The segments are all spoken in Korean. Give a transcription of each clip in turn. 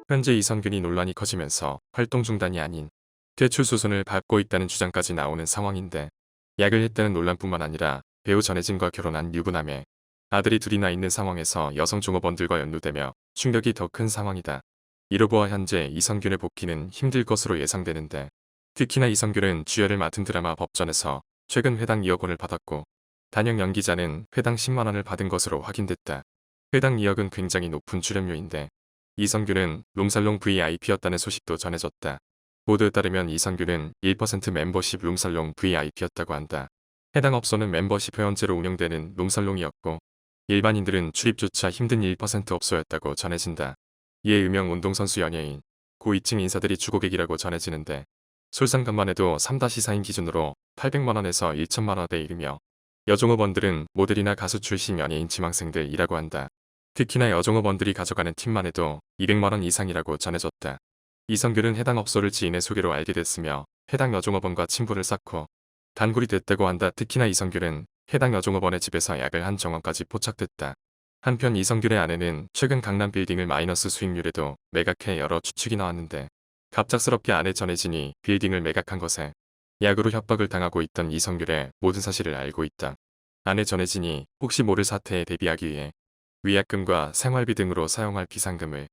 현재 이성균이 논란이 커지면서 활동 중단이 아닌 퇴출 소송을 밟고 있다는 주장까지 나오는 상황인데, 약을 했다는 논란뿐만 아니라 배우 전혜진과 결혼한 유부남에 아들이 둘이나 있는 상황에서 여성 종업원들과 연루되며 충격이 더 큰 상황이다. 이로 보아 현재 이성균의 복귀는 힘들 것으로 예상되는데, 특히나 이성균은 주연을 맡은 드라마 법전에서 최근 회당 2억 원을 받았고, 단역 연기자는 회당 10만 원을 받은 것으로 확인됐다. 회당 2억은 굉장히 높은 출연료인데, 이성균은 룸살롱 VIP였다는 소식도 전해졌다. 보도에 따르면 이성균은 1% 멤버십 룸살롱 VIP였다고 한다. 해당 업소는 멤버십 회원제로 운영되는 룸살롱이었고, 일반인들은 출입조차 힘든 1% 업소였다고 전해진다. 이에 유명 운동선수 연예인, 고위층 인사들이 주고객이라고 전해지는데, 솔상값만 해도 3-4인 기준으로 800만원에서 1천만원대에 이르며, 여종업원들은 모델이나 가수 출신 연예인 지망생들이라고 한다. 특히나 여종업원들이 가져가는 팁만 해도 200만원 이상이라고 전해졌다. 이성균은 해당 업소를 지인의 소개로 알게 됐으며 해당 여종업원과 친분을 쌓고 단골이 됐다고 한다. 특히나 이성균은 해당 여종업원의 집에서 약을 한 정황까지 포착됐다. 한편 이성균의 아내는 최근 강남 빌딩을 마이너스 수익률에도 매각해 여러 추측이 나왔는데, 갑작스럽게 아내 전혜진이 빌딩을 매각한 것에 약으로 협박을 당하고 있던 이성균의 모든 사실을 알고 있다. 아내 전혜진이 혹시 모를 사태에 대비하기 위해 위약금과 생활비 등으로 사용할 비상금을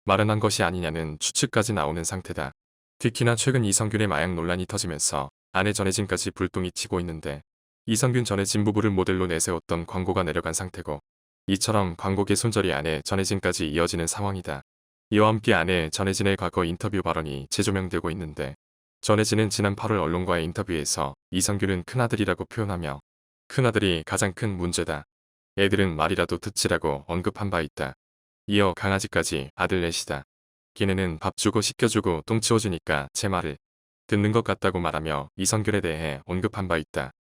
마련한 것이 아니냐는 추측까지 나오는 상태다. 특히나 최근 이성균의 마약 논란이 터지면서 아내 전혜진까지 불똥이 치고 있는데, 이성균 전혜진 부부를 모델로 내세웠던 광고가 내려간 상태고, 이처럼 광고계 손절이 아내 전혜진까지 이어지는 상황이다. 이와 함께 아내 전혜진의 과거 인터뷰 발언이 재조명되고 있는데, 전혜진은 지난 8월 언론과의 인터뷰에서 이성균은 큰아들이라고 표현하며 큰아들이 가장 큰 문제다. 애들은 말이라도 듣지라고 언급한 바 있다. 이어 강아지까지 아들 넷이다. 걔네는 밥 주고 씻겨주고 똥 치워주니까 제 말을 듣는 것 같다고 말하며 이성균에 대해 언급한 바 있다.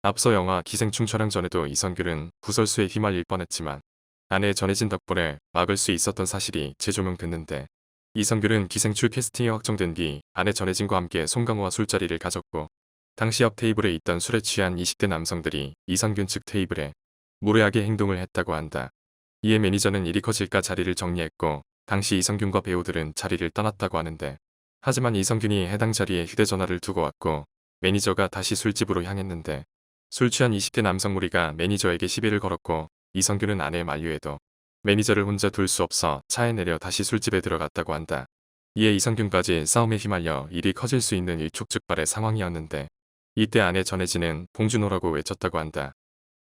앞서 영화 기생충 촬영 전에도 이성균은 구설수에 휘말릴 뻔했지만 아내 전혜진 덕분에 막을 수 있었던 사실이 재조명됐는데, 이성균은 기생충 캐스팅이 확정된 뒤 아내 전혜진과 함께 송강호와 술자리를 가졌고, 당시 옆 테이블에 있던 술에 취한 20대 남성들이 이성균 측 테이블에 무례하게 행동을 했다고 한다. 이에 매니저는 일이 커질까 자리를 정리했고, 당시 이성균과 배우들은 자리를 떠났다고 하는데, 하지만 이성균이 해당 자리에 휴대전화를 두고 왔고 매니저가 다시 술집으로 향했는데, 술 취한 20대 남성 무리가 매니저에게 시비를 걸었고, 이성균은 아내의 만류에도 매니저를 혼자 둘 수 없어 차에 내려 다시 술집에 들어갔다고 한다. 이에 이성균까지 싸움에 휘말려 일이 커질 수 있는 일촉즉발의 상황이었는데, 이때 아내 전혜진은 봉준호라고 외쳤다고 한다.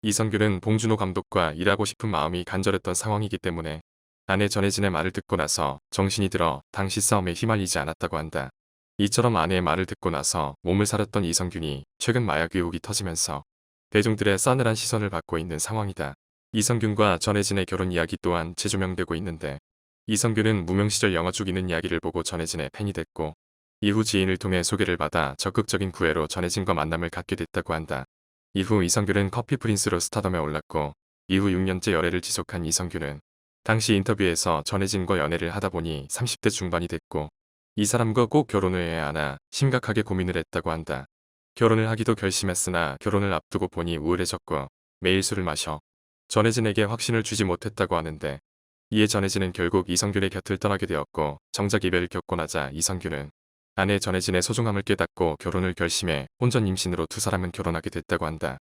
이성균은 봉준호 감독과 일하고 싶은 마음이 간절했던 상황이기 때문에 아내 전혜진의 말을 듣고 나서 정신이 들어 당시 싸움에 휘말리지 않았다고 한다. 이처럼 아내의 말을 듣고 나서 몸을 사렸던 이성균이 최근 마약 의혹이 터지면서 대중들의 싸늘한 시선을 받고 있는 상황이다. 이성균과 전혜진의 결혼 이야기 또한 재조명되고 있는데, 이성균은 무명 시절 영화 죽이는 이야기를 보고 전혜진의 팬이 됐고, 이후 지인을 통해 소개를 받아 적극적인 구애로 전혜진과 만남을 갖게 됐다고 한다. 이후 이성균은 커피 프린스로 스타덤에 올랐고, 이후 6년째 열애를 지속한 이성균은 당시 인터뷰에서 전혜진과 연애를 하다 보니 30대 중반이 됐고, 이 사람과 꼭 결혼을 해야 하나 심각하게 고민을 했다고 한다. 결혼을 하기도 결심했으나 결혼을 앞두고 보니 우울해졌고 매일 술을 마셔 전혜진에게 확신을 주지 못했다고 하는데, 이에 전혜진은 결국 이성균의 곁을 떠나게 되었고, 정작 이별을 겪고 나자 이성균은 아내 전혜진의 소중함을 깨닫고 결혼을 결심해 혼전 임신으로 두 사람은 결혼하게 됐다고 한다.